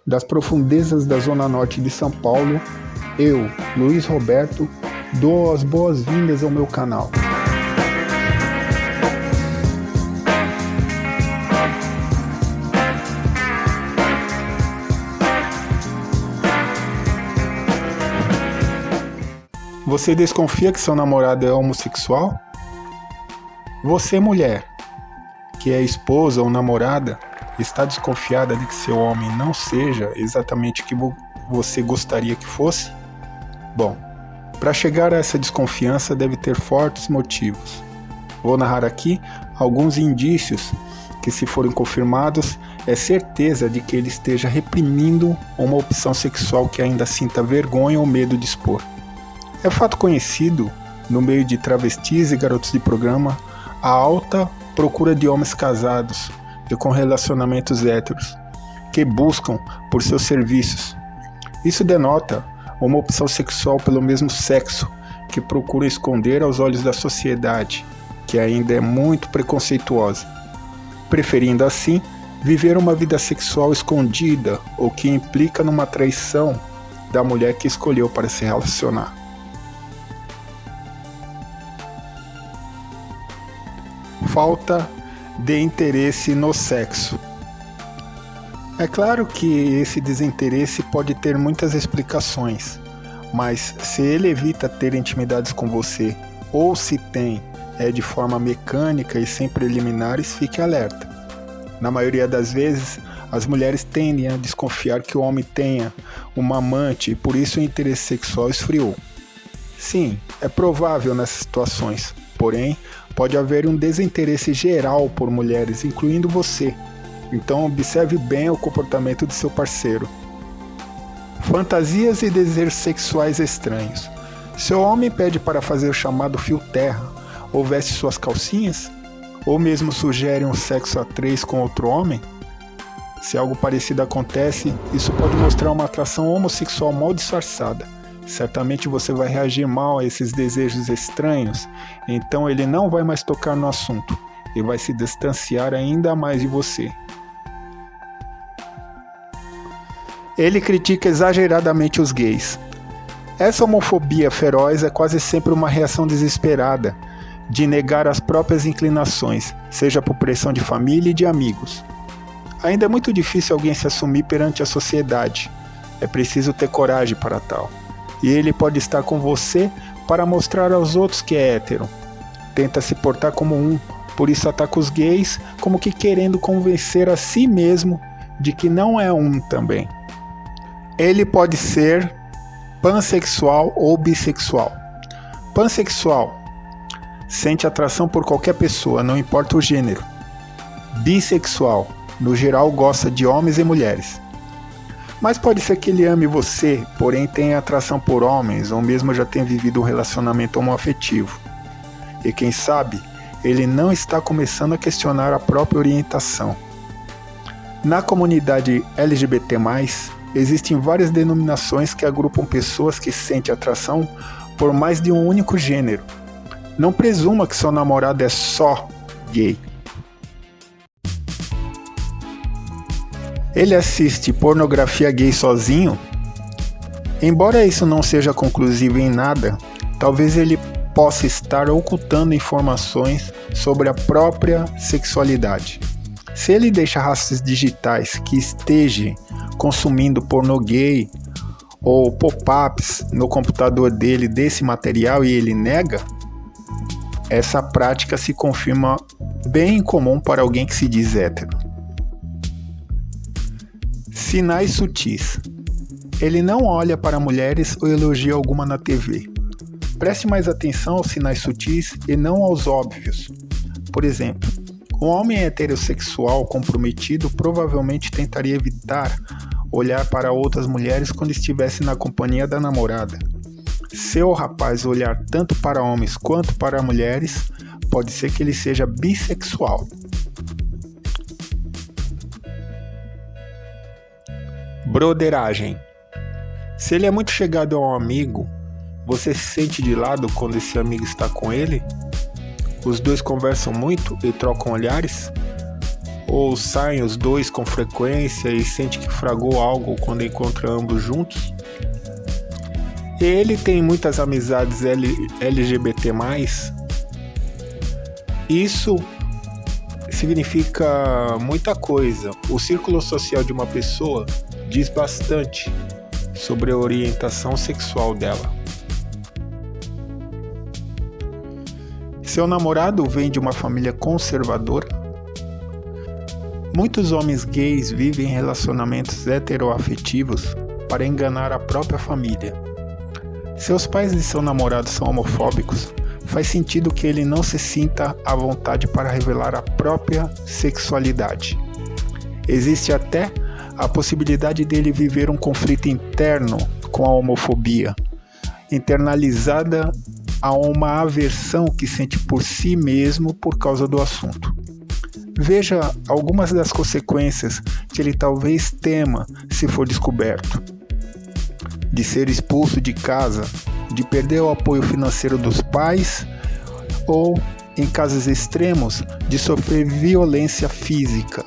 Das profundezas da Zona Norte de São Paulo, eu, Luiz Roberto, dou as boas-vindas ao meu canal. Você desconfia que seu namorado é homossexual? Você, mulher, que é esposa ou namorada, está desconfiada de que seu homem não seja exatamente o que você gostaria que fosse? Bom, para chegar a essa desconfiança deve ter fortes motivos. Vou narrar aqui alguns indícios que, se forem confirmados, é certeza de que ele esteja reprimindo uma opção sexual que ainda sinta vergonha ou medo de expor. É fato conhecido, no meio de travestis e garotos de programa, a alta procura de homens casados e com relacionamentos héteros, que buscam por seus serviços. Isso denota uma opção sexual pelo mesmo sexo, que procura esconder aos olhos da sociedade, que ainda é muito preconceituosa, preferindo assim viver uma vida sexual escondida, o que implica numa traição da mulher que escolheu para se relacionar. Falta de interesse no sexo. É claro que esse desinteresse pode ter muitas explicações, mas se ele evita ter intimidades com você, ou se tem, é de forma mecânica e sem preliminares, fique alerta. Na maioria das vezes, as mulheres tendem a desconfiar que o homem tenha uma amante e por isso o interesse sexual esfriou. Sim, é provável nessas situações, porém, pode haver um desinteresse geral por mulheres, incluindo você. Então observe bem o comportamento de seu parceiro. Fantasias e desejos sexuais estranhos. Seu homem pede para fazer o chamado fio terra, ou veste suas calcinhas, ou mesmo sugere um sexo a três com outro homem. Se algo parecido acontece, isso pode mostrar uma atração homossexual mal disfarçada. Certamente você vai reagir mal a esses desejos estranhos, então ele não vai mais tocar no assunto e vai se distanciar ainda mais de você. Ele critica exageradamente os gays. Essa homofobia feroz é quase sempre uma reação desesperada de negar as próprias inclinações, seja por pressão de família e de amigos. Ainda é muito difícil alguém se assumir perante a sociedade. É preciso ter coragem para tal. E ele pode estar com você para mostrar aos outros que é hétero. Tenta se portar como um, por isso ataca os gays como que querendo convencer a si mesmo de que não é um também. Ele pode ser pansexual ou bissexual. Pansexual. Sente atração por qualquer pessoa, não importa o gênero. Bissexual. No geral gosta de homens e mulheres. Mas pode ser que ele ame você, porém tenha atração por homens ou mesmo já tenha vivido um relacionamento homoafetivo. E quem sabe, ele não está começando a questionar a própria orientação. Na comunidade LGBT+, existem várias denominações que agrupam pessoas que sentem atração por mais de um único gênero. Não presuma que seu namorado é só gay. Ele assiste pornografia gay sozinho? Embora isso não seja conclusivo em nada, talvez ele possa estar ocultando informações sobre a própria sexualidade. Se ele deixa rastros digitais que esteja consumindo pornô gay ou pop-ups no computador dele desse material e ele nega, essa prática se confirma bem comum para alguém que se diz hétero. Sinais sutis. Ele não olha para mulheres ou elogia alguma na TV. Preste mais atenção aos sinais sutis e não aos óbvios. Por exemplo, um homem heterossexual comprometido provavelmente tentaria evitar olhar para outras mulheres quando estivesse na companhia da namorada. Se o rapaz olhar tanto para homens quanto para mulheres, pode ser que ele seja bissexual. Broderagem. Se ele é muito chegado a um amigo, você se sente de lado quando esse amigo está com ele? Os dois conversam muito e trocam olhares? ou saem os dois com frequência e sente que fragou algo quando encontra ambos juntos. Ele tem muitas amizades LGBT+. Isso significa muita coisa. O círculo social de uma pessoa diz bastante sobre a orientação sexual dela. Seu namorado vem de uma família conservadora? Muitos homens gays vivem relacionamentos heteroafetivos para enganar a própria família. Seus pais de seu namorado são homofóbicos? Faz sentido que ele não se sinta à vontade para revelar a própria sexualidade. Existe até a possibilidade dele viver um conflito interno com a homofobia, internalizada a uma aversão que sente por si mesmo por causa do assunto. Veja algumas das consequências que ele talvez tema se for descoberto: de ser expulso de casa, de perder o apoio financeiro dos pais ou, em casos extremos, de sofrer violência física.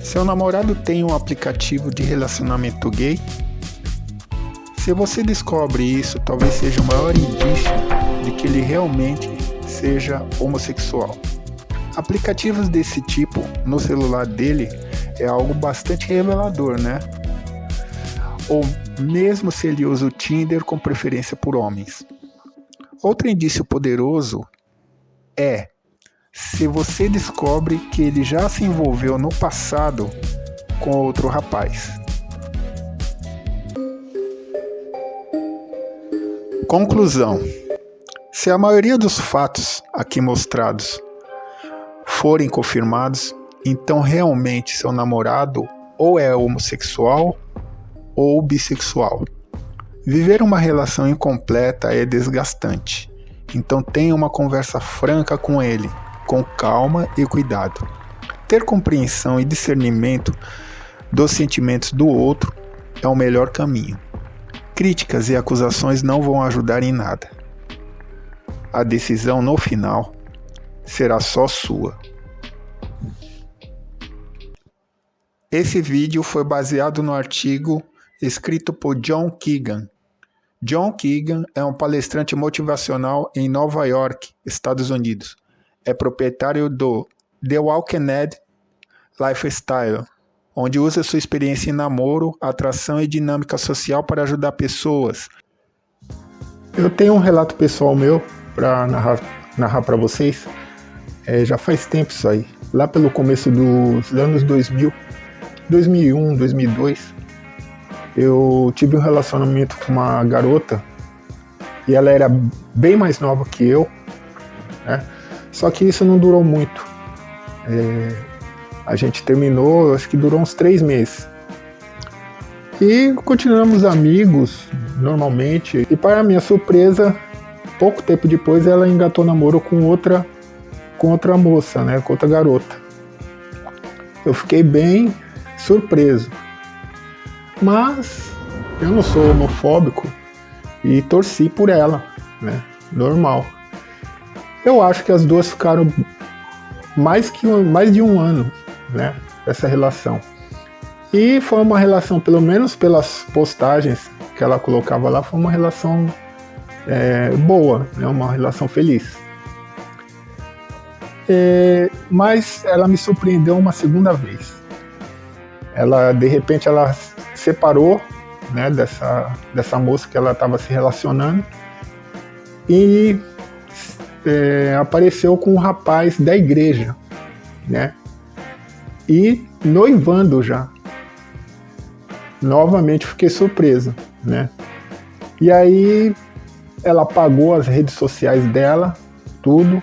Seu namorado tem um aplicativo de relacionamento gay? Se você descobre isso, talvez seja o maior indício de que ele realmente seja homossexual. Aplicativos desse tipo no celular dele é algo bastante revelador, né? Ou mesmo se ele usa o Tinder com preferência por homens. Outro indício poderoso é se você descobre que ele já se envolveu no passado com outro rapaz. Conclusão: se a maioria dos fatos aqui mostrados forem confirmados, então realmente seu namorado ou é homossexual ou bissexual. Viver uma relação incompleta é desgastante, então tenha uma conversa franca com ele, com calma e cuidado. Ter compreensão e discernimento dos sentimentos do outro é o melhor caminho. Críticas e acusações não vão ajudar em nada. A decisão no final será só sua. Esse vídeo foi baseado no artigo escrito por John Keegan. John Keegan é um palestrante motivacional em Nova York, Estados Unidos. É proprietário do The Walkened Lifestyle, onde usa sua experiência em namoro, atração e dinâmica social para ajudar pessoas. Eu tenho um relato pessoal meu para narrar para vocês. Já faz tempo isso aí. Lá pelo começo dos anos 2000, 2001, 2002, eu tive um relacionamento com uma garota e ela era bem mais nova que eu, né? Só que isso não durou muito. A gente terminou, acho que durou uns 3 meses. E continuamos amigos, normalmente. E para minha surpresa, pouco tempo depois ela engatou namoro com outra moça, né? Com outra garota. Eu fiquei bem surpreso. Mas eu não sou homofóbico e torci por ela, né? Normal. Eu acho que as duas ficaram mais de um ano, né? Essa relação. E foi uma relação, pelo menos pelas postagens que ela colocava lá, foi uma relação boa, né? Uma relação feliz. Mas ela me surpreendeu uma segunda vez. De repente, ela separou, né, dessa moça que ela estava se relacionando e apareceu com um rapaz da igreja, né? E noivando já. Novamente fiquei surpreso, né? E aí ela apagou as redes sociais dela, tudo,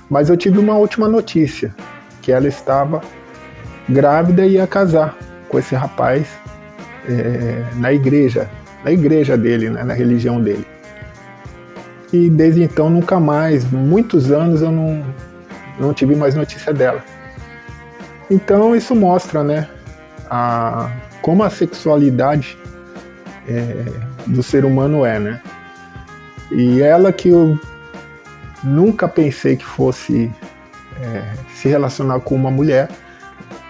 mas eu tive uma última notícia, que ela estava grávida e ia casar com esse rapaz na igreja dele, né, na religião dele. E desde então nunca mais, muitos anos eu não tive mais notícia dela. Então isso mostra, né, como a sexualidade do ser humano né? E ela que eu nunca pensei que fosse se relacionar com uma mulher,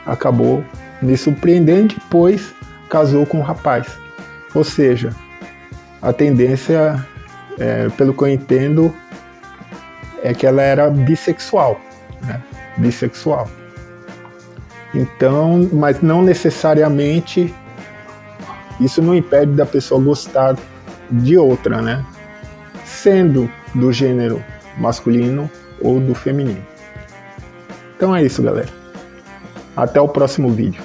acabou me surpreendendo, depois casou com um rapaz. Ou seja, a tendência, pelo que eu entendo, é que ela era bissexual, né? Bissexual. Então, mas não necessariamente isso não impede da pessoa gostar de outra, né? Sendo do gênero masculino ou do feminino. Então é isso, galera. Até o próximo vídeo.